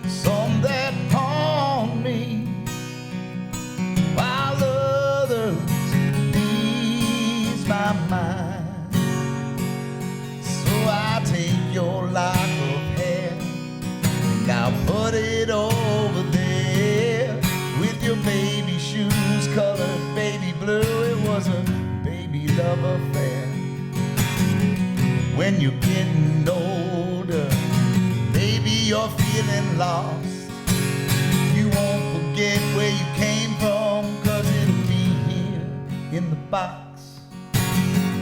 some that haunt me, while others ease my mind. So I take your lock of hair and I'll put it over there with your baby shoes colored baby blue. It was a baby love affair. When you're getting older, maybe you're feeling lost. You won't forget where you came from, 'cause it'll be here in the box.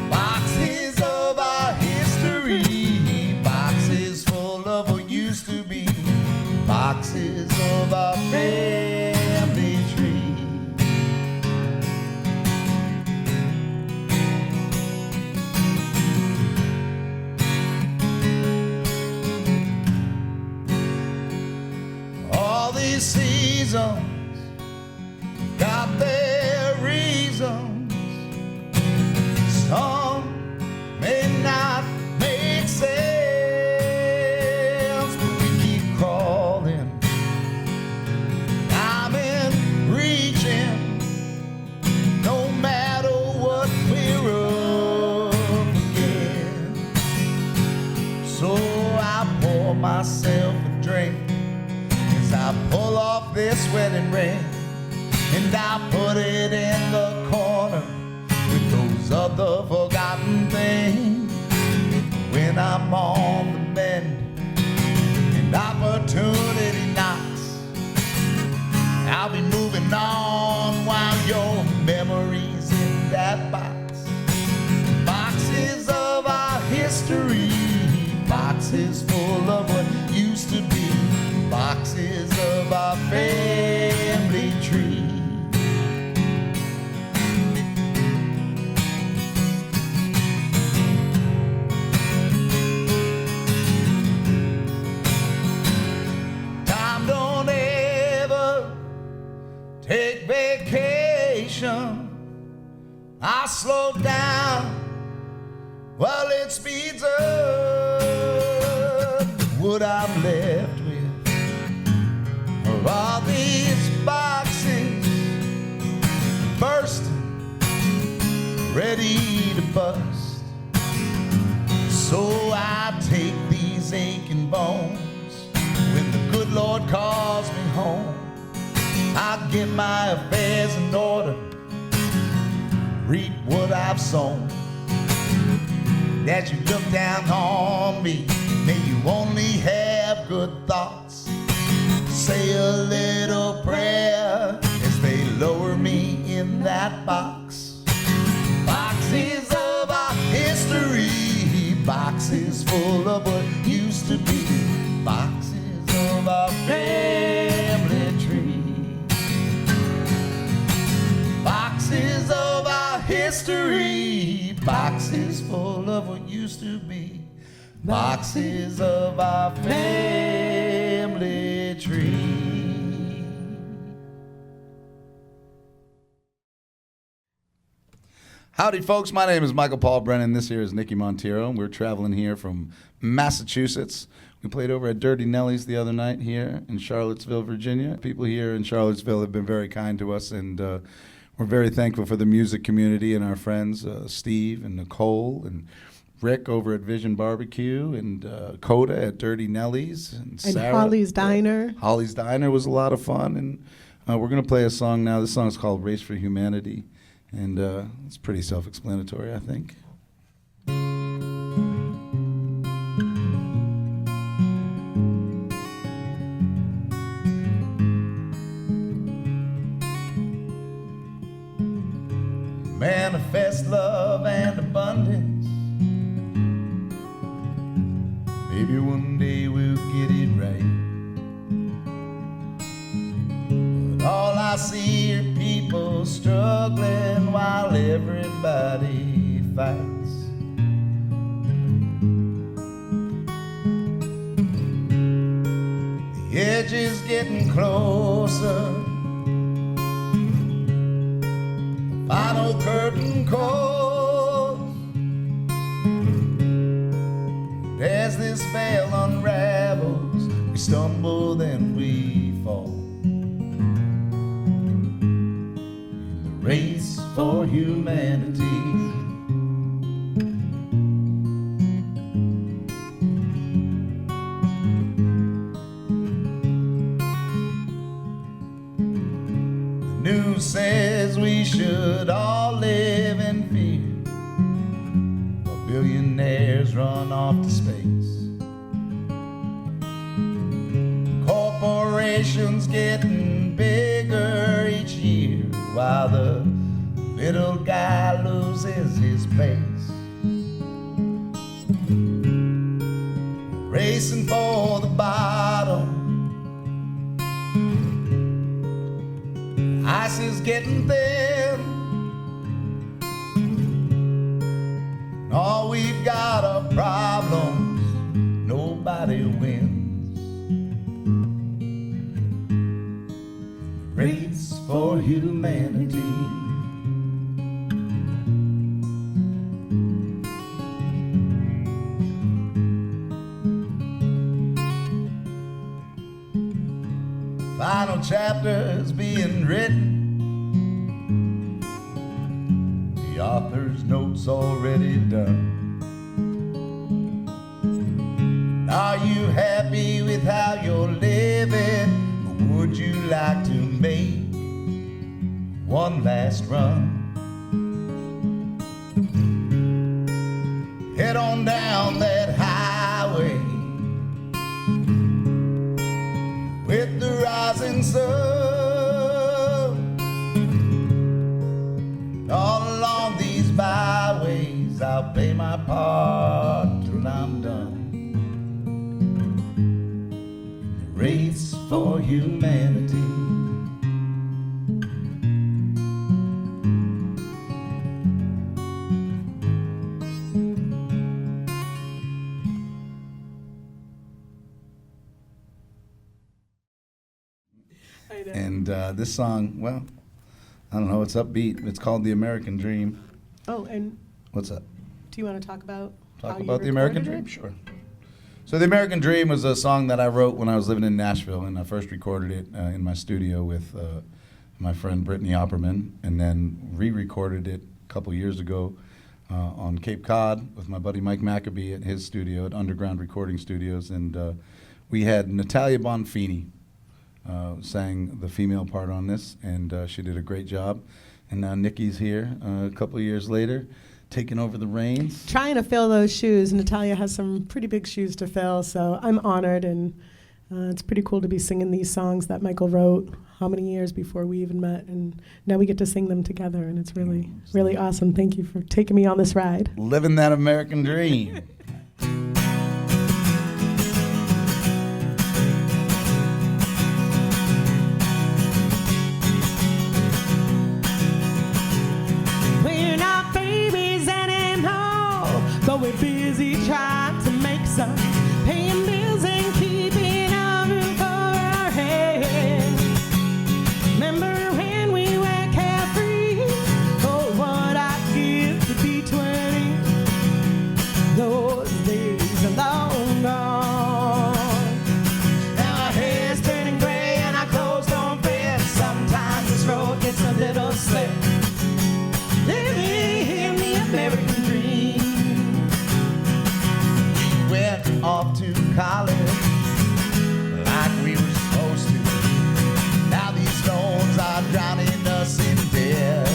Boxes of our history, boxes full of what used to be, boxes of our family tree. All these seasons got their reasons. Some may not make sense, but we keep crawling. I'm in reaching, no matter what we're up against. So I pour myself a drink as I pull off this wedding ring, and I put it in the corner with those other forgotten things. When I'm on the mend and opportunity knocks, I'll be moving on while your memory's in that box. Boxes of our history, boxes full of what used to be, boxes of our family tree. Time don't ever take vacation. I slow down while it speeds up. What I'm left with are all these boxes bursting, ready to bust. So I take these aching bones. When the good Lord calls me home, I get my affairs in order, reap what I've sown. As you look down on me, may you only have good thoughts. Say a little prayer as they lower me in that box. Boxes of our history, boxes full of what used to be, boxes of our family tree. Boxes of our history, boxes full of what used to be, boxes of our family tree. Howdy folks, my name is Michael Paul Brennan. This here is Nikki Monteiro. We're traveling here from Massachusetts. We played over at Dirty Nelly's the other night here in Charlottesville, Virginia. People here in Charlottesville have been very kind to us, and we're very thankful for the music community and our friends, Steve and Nicole and Rick over at Vision Barbecue, and Coda at Dirty Nelly's, and Sarah, Holly's Diner. Holly's Diner was a lot of fun, and we're going to play a song now. This song is called Race for Humanity, and it's pretty self-explanatory, I think. Manifest love and abundance. Maybe one day we'll get it right. But all I see are people struggling while everybody fights. The edge is getting closer. Final curtain calls. As this veil unravels, we stumble so then we fall in the race for humanity. News says we should all live in fear, while billionaires run off to space. Corporations getting bigger each year, while the little guy loses his place. Racing for the bottom, ice is getting thin. All we've got are problems, nobody wins. Race for humanity. Final chapter is being written. The author's note's already done. Are you happy with how you're living? Or would you like to make one last run? Head on down that highway with the rising sun. All along these byways, I'll play my part till I'm done. The race for humanity. And this song, well, I don't know, it's upbeat. It's called The American Dream. Oh, and What's up? do you want to talk about how you The American recorded Dream? it? Sure. So The American Dream was a song that I wrote when I was living in Nashville, and I first recorded it in my studio with my friend Brittany Opperman, and then re-recorded it a couple years ago on Cape Cod with my buddy Mike Maccabee at his studio at Underground Recording Studios, and we had Natalia Bonfini sang the female part on this, and she did a great job. And now Nikki's here a couple of years later, taking over the reins. Trying to fill those shoes. Natalia has some pretty big shoes to fill, so I'm honored, and it's pretty cool to be singing these songs that Michael wrote how many years before we even met, and now we get to sing them together, and it's really, really awesome. Thank you for taking me on this ride. Living that American dream. We're not babies anymore, but we're busy trying to make some, paying bills and keeping a roof over our head. Remember when we were carefree? Oh, what I'd give to be 20. Those days are long gone. Now our hair's turning gray and our clothes don't fit. Sometimes this road gets a little slick. Living in the American dream. Went off to college like we were supposed to. Now these loans are drowning us in debt.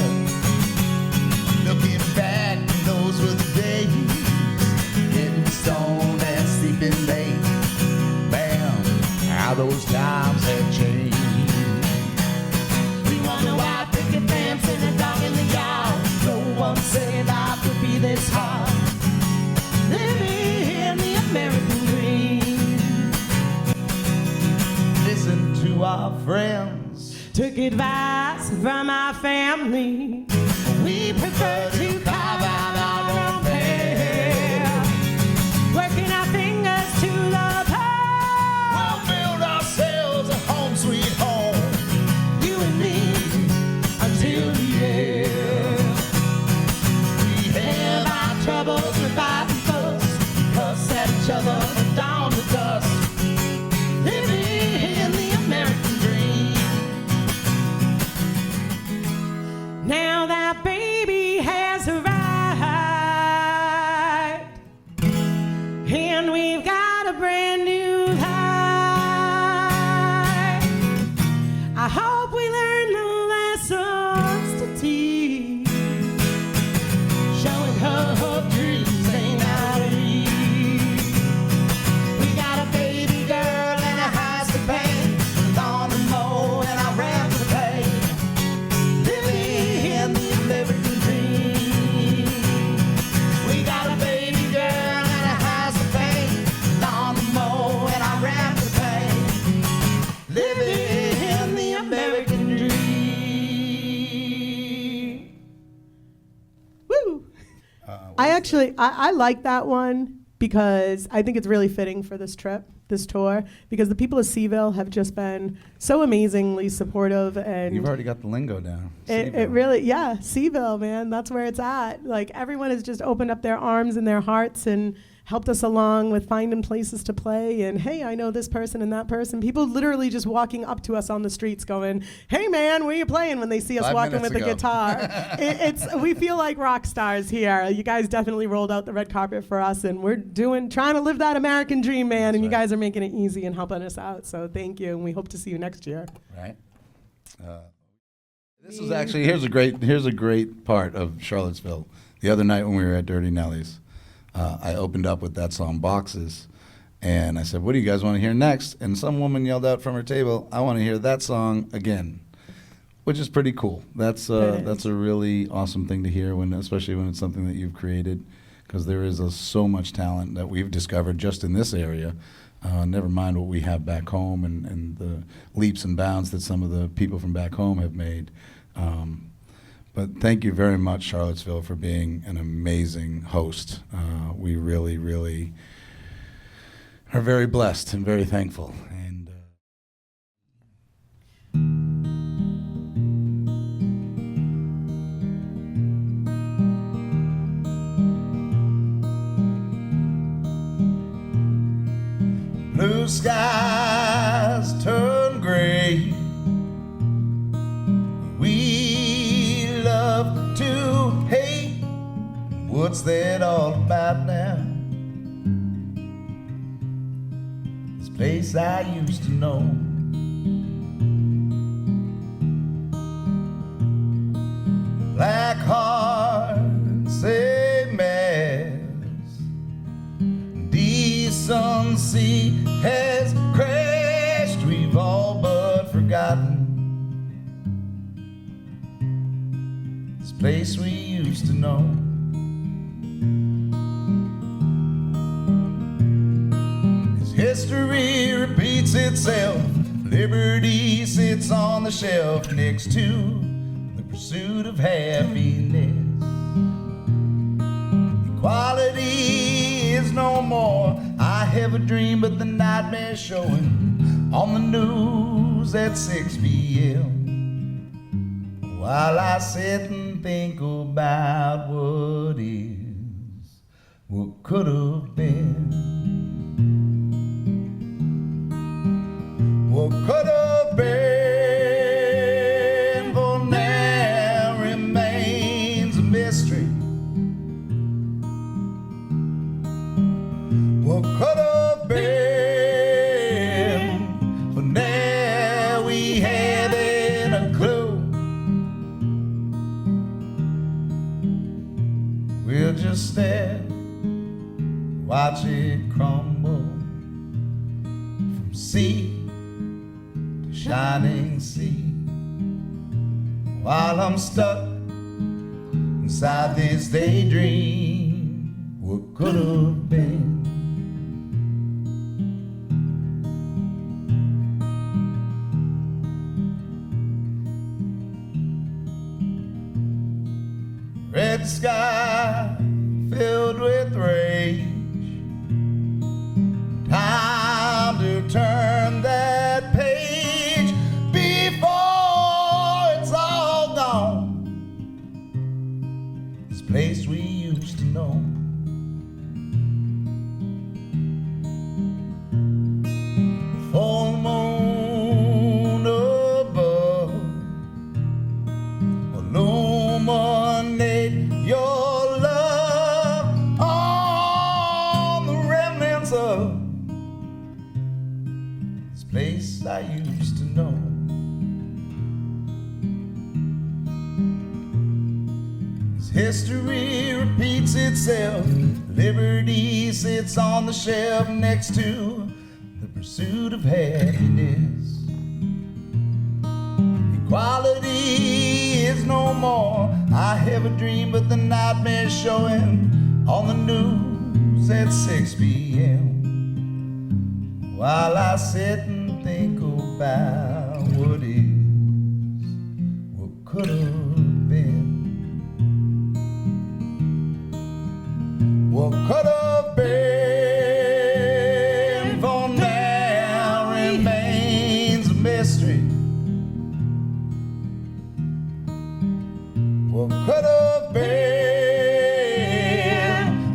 Looking back, those were the days, getting stoned and sleeping late. Bam, how those times have changed. We wonder why picket fence and a dog in the yard. No one said life would be this hard. Living in the American dream. Listen to our friends. Took advice from our family. We prefer to carve out our own path. Working our fingers to the pie. We'll build ourselves a home sweet home. You and me until the end. We And our troubles we fight and fuss, cuss at each other down to dust. Living living the American dream. Woo! I like that one because I think it's really fitting for this trip, this tour, because the people of Seville have just been so amazingly supportive, and You've already got the lingo down. it really, yeah, Seville, man, that's where it's at. Like, everyone has just opened up their arms and their hearts and helped us along with finding places to play, and hey, I know this person and that person. People literally just walking up to us on the streets going, hey man, where you playing, when they see us 5 walking minutes with ago. a guitar. We feel like rock stars here. You guys definitely rolled out the red carpet for us, and we're trying to live that American dream, man. That's and you right. guys are making it easy and helping us out. So thank you, and we hope to see you next year. Right. This is actually, here's a great part of Charlottesville. The other night when we were at Dirty Nelly's, I opened up with that song Boxes, and I said, what do you guys want to hear next? And some woman yelled out from her table, I want to hear that song again, which is pretty cool. That's a really awesome thing to hear, especially when it's something that you've created, because there is so much talent that we've discovered just in this area. Never mind what we have back home and the leaps and bounds that some of the people from back home have made. But thank you very much, Charlottesville, for being an amazing host. We really, really are very blessed and very thankful. And blue skies turn gray. We love to hate. What's that all about now? This place I used to know. Black heart, say mass. Decency has crashed. We've all but forgotten this place we used to know. As history repeats itself, liberty sits on the shelf next to the pursuit of happiness. Equality is no more. I have a dream, but the nightmare's showing on the news at 6 p.m. While I sit and think about what is, what could have been, what could have been, for now remains a mystery. What could have been, for now we haven't a clue. We'll just stare, watch it crumble from sea to shining sea, while I'm stuck inside this daydream. What could have been. Red sky filled with rage. Time to turn that page before it's all gone. This place we used to know. Full moon above, illuminate your love on the remnants of this place I used to know. As history repeats itself, liberty sits on the shelf next to the pursuit of happiness. Equality is no more. I have a dream, but the nightmare's showing on the news at 6 p.m. While I sit and think about what is, what could have been, what could have been, for now remains a mystery. What could have been,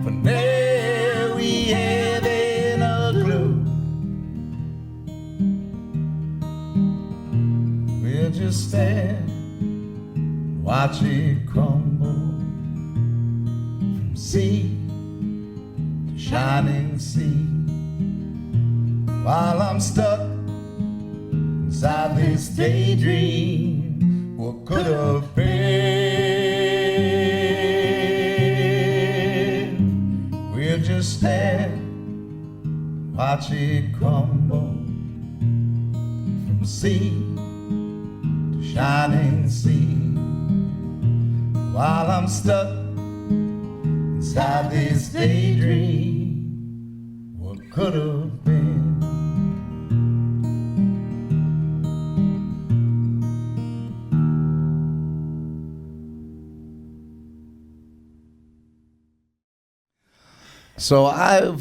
for now we haven't a clue. We'll just stand, watch it crumble from sea to shining sea, while I'm stuck inside this daydream. What could have been? We'll just stand, watch it crumble from sea to shining sea, while I'm stuck inside this daydream. What could have been? So I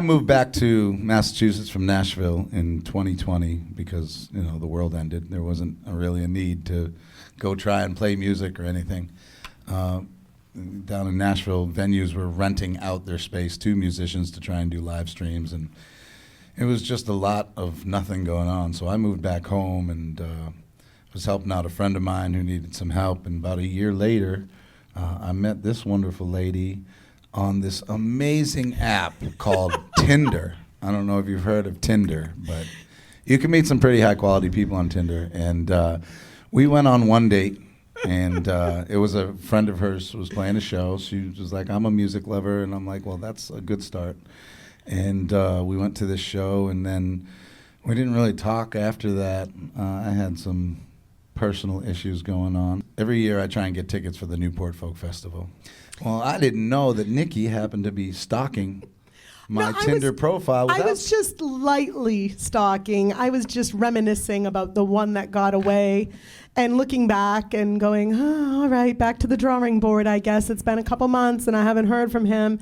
moved back to Massachusetts from Nashville in 2020 because, you know, the world ended. There wasn't really a need to go try and play music or anything. Down in Nashville, venues were renting out their space to musicians to try and do live streams, and it was just a lot of nothing going on. So I moved back home and was helping out a friend of mine who needed some help. And about a year later, I met this wonderful lady on this amazing app called Tinder. I don't know if you've heard of Tinder, but you can meet some pretty high quality people on Tinder. And we went on one date, and it was a friend of hers who was playing a show. She was like, I'm a music lover, and I'm like, well, that's a good start. And we went to this show, and then we didn't really talk after that. I had some personal issues going on. Every year I try and get tickets for the Newport Folk Festival. Well, I didn't know that Nikki happened to be stalking my Tinder profile. I was just lightly stalking. I was just reminiscing about the one that got away and looking back and going, oh, all right, back to the drawing board, I guess. It's been a couple months and I haven't heard from him.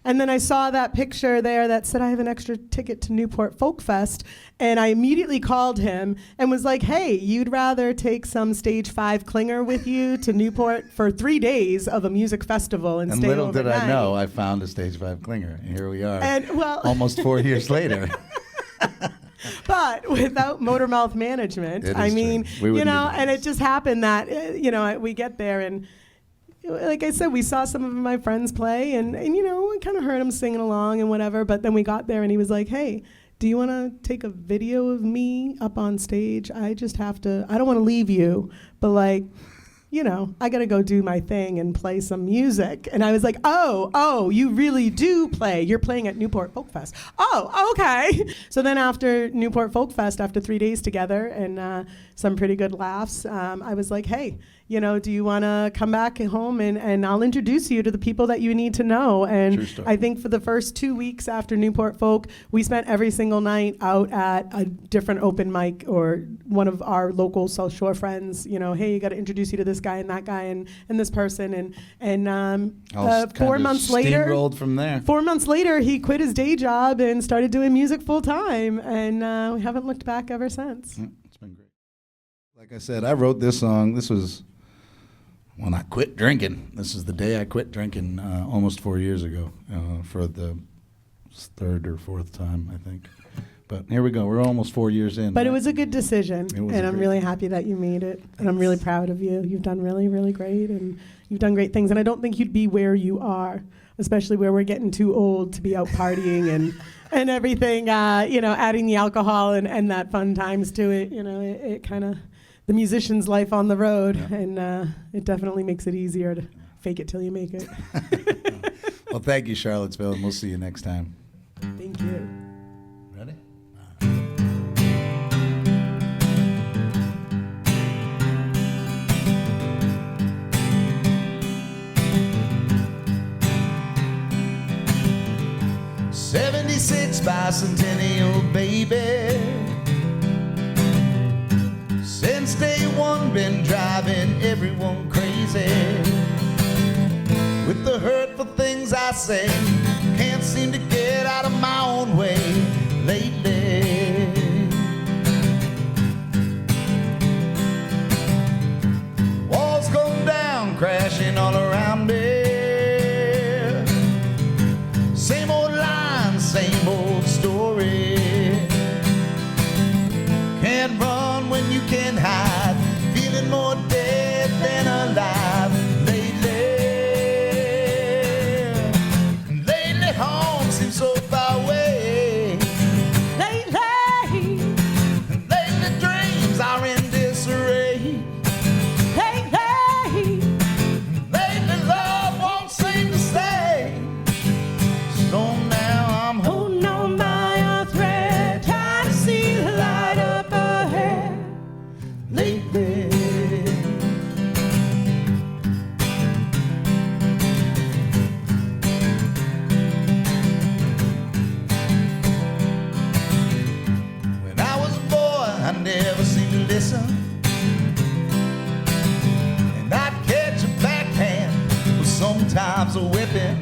And then I saw that picture there that said I have an extra ticket to Newport Folk Fest, and I immediately called him and was like, hey, you'd rather take some Stage 5 clinger with you to Newport for 3 days of a music festival and stay overnight? And little did I know, I found a Stage 5 clinger, and here we are, and, well, almost 4 years later. But without motor mouth management, I mean, you know, and it just happened that, you know, we get there and, like I said, we saw some of my friends play, and you know, I kind of heard him singing along and whatever, but then we got there and he was like, hey, do you want to take a video of me up on stage? I just have to, I don't want to leave you, but like, you know, I got to go do my thing and play some music. And I was like, oh, you really do play. You're playing at Newport Folk Fest. Oh, okay. So then after Newport Folk Fest, after 3 days together and some pretty good laughs, I was like, hey, you know, do you want to come back home and I'll introduce you to the people that you need to know. And I think for the first 2 weeks after Newport Folk, we spent every single night out at a different open mic or one of our local South Shore friends, you know, hey, you got to introduce you to this guy and that guy and this person. And 4 months later, steamrolled from there. 4 months later, he quit his day job and started doing music full time. And we haven't looked back ever since. It's been great. Like I said, I wrote this song. This was when I quit drinking. This is the day I quit drinking almost 4 years ago for the third or fourth time, I think. But here we go. We're almost 4 years in. But it was a good decision, and I'm really happy that you made it. And I'm really proud of you. You've done really, really great, and you've done great things. And I don't think you'd be where you are, especially where we're getting too old to be out partying and everything, you know, adding the alcohol and that fun times to it. You know, it kind of, the musician's life on the road, and it definitely makes it easier to fake it till you make it. Well, thank you, Charlottesville, and we'll see you next time. Thank you. Ready? '76 bicentennial, baby. been driving everyone crazy with the hurtful things I say. Can't seem to get out of my own way lately. Walls come down crashing all around me. Same old line, same old story. Can't run when you can hide, feeling more dead than alive lately. Lately home seems so far away. Lately, Lately dreams are in disarray. lately, Lately love won't seem to stay. So now I'm holding on by a thread, trying to see the light up ahead. lately. When I was a boy, I never seemed to listen, and I'd catch a backhand with sometimes a whipping.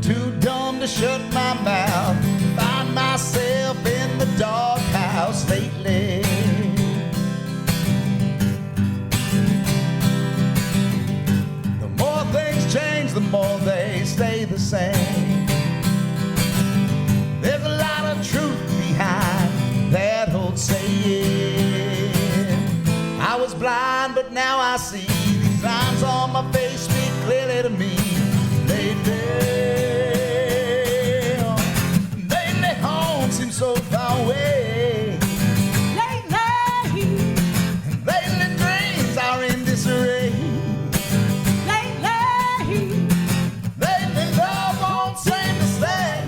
Too dumb to shut my mouth, find myself in the doghouse lately. The more things change, the more they stay the same. There's a lot of truth behind that old saying. I was blind, but now I see. These lines on my face speak clearly to me lately. Lately home seems so far away. Lately, And lately dreams are in disarray. lately, Lately love won't seem to stay.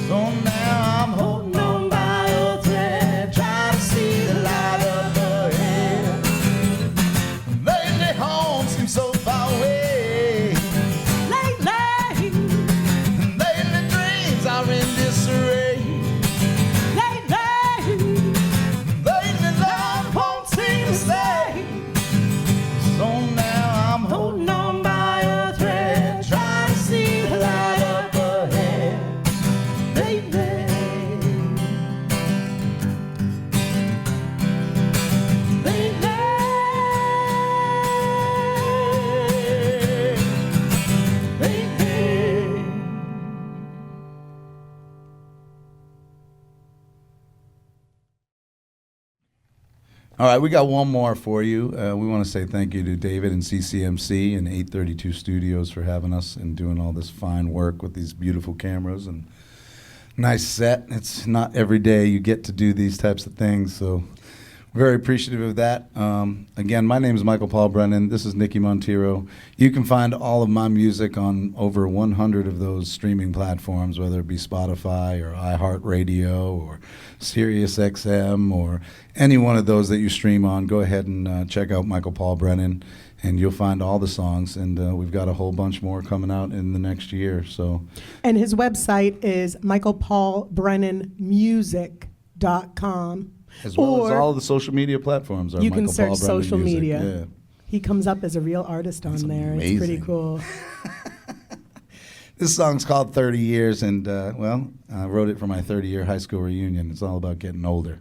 So now I'm holding on by a thread, trying to see the light up ahead. Lately home seems so far away. lately, And lately dreams are in disarray. lately, Lately love won't seem to stay. So now I'm holding holding on by a thread, trying to see the light up ahead. Lately. All right, we got one more for you. We want to say thank you to David and Ccmc and 832 Studios for having us and doing all this fine work with these beautiful cameras and nice set. It's not every day you get to do these types of things, so very appreciative of that. Again, my name is Michael Paul Brennan. This is Nikki Monteiro. You can find all of my music on over 100 of those streaming platforms, whether it be Spotify or iHeartRadio or SiriusXM or any one of those that you stream on. Go ahead and check out Michael Paul Brennan, and you'll find all the songs. And we've got a whole bunch more coming out in the next year. So, And his website is michaelpaulbrennanmusic.com. as well as Or all the social media platforms are you can Michael search Paul Brennan social Music. media. Yeah. He comes up as a real artist on That's there. It's pretty amazing. cool. This song's called 30 Years, and, I wrote it for my 30-year high school reunion. It's all about getting older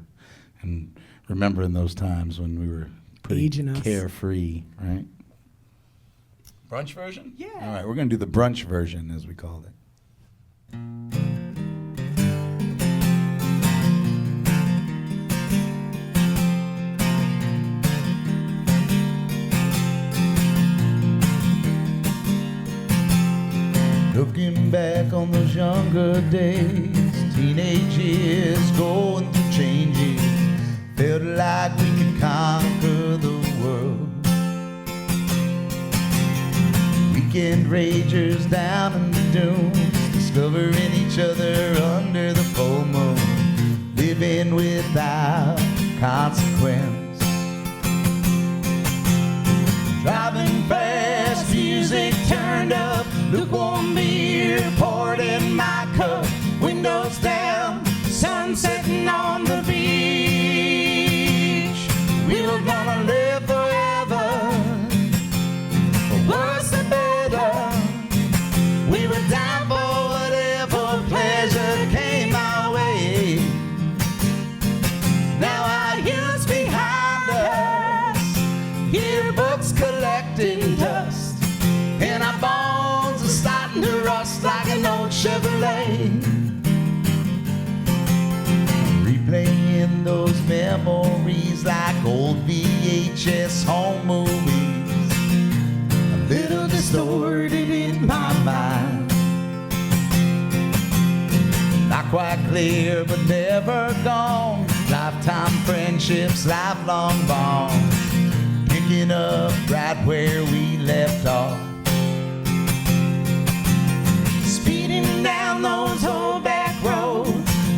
and remembering those times when we were pretty Aging us. carefree, right? Brunch version? Yeah. All right, we're going to do the brunch version, as we called it. Looking back on those younger days, teenage years, going through changes, felt like we could conquer the world. Weekend ragers down in the dunes, discovering each other under the full moon, living without consequence. Driving fast, music turned up, lukewarm beer poured in my cup, windows down, sun setting on the beach. Chevrolet. Replaying those memories like old VHS home movies, a little distorted in my mind. Not quite clear, but never gone. Lifetime friendships, lifelong bonds, picking up right where we left off. Speeding down those old back roads,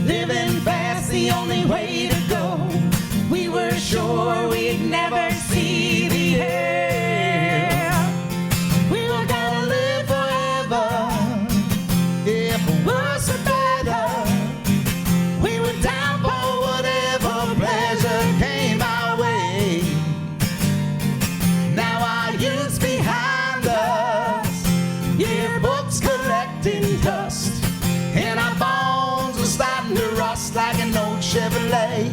living fast, the only way to go. We were sure we'd never see the end. We were gonna live forever, if worse or better. We were down for whatever pleasure came our way. Now our youth's behind us, yearbooks collecting dust, and our bones are starting to rust like an old Chevrolet.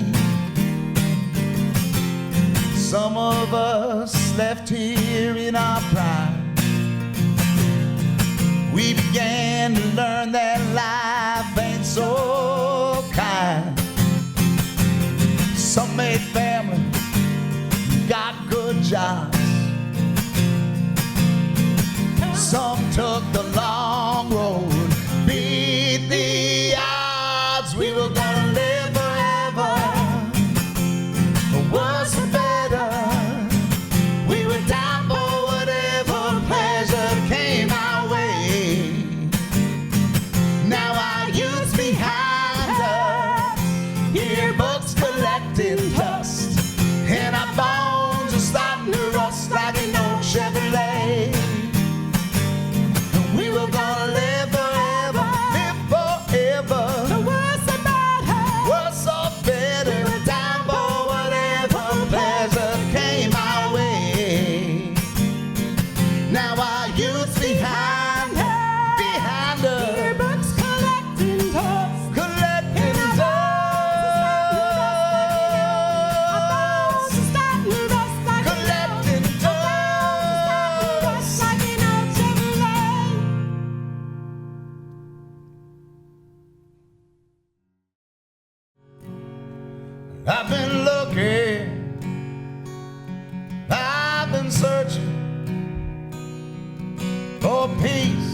Some of us left here in our prime. We began to learn that life ain't so kind. Some made family, got good jobs. Some took the long road, beat the odds. We were gonna live forever, but worse or better. We were down for whatever pleasure came our way. Now our youth's behind us, yearbooks collecting dust, and our bones are starting to rust like an old Chevrolet. We were gonna live forever, live forever. The worse or better. Worse or better. We were down for whatever pleasure came our way. Now our youth's behind us, Yearbooks collecting dust. collecting Our bones are starting to rust like collecting dust. like an old Chevrolet. I've been looking, I've been searching for peace.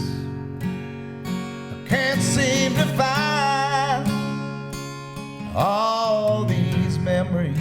I can't seem to find all these memories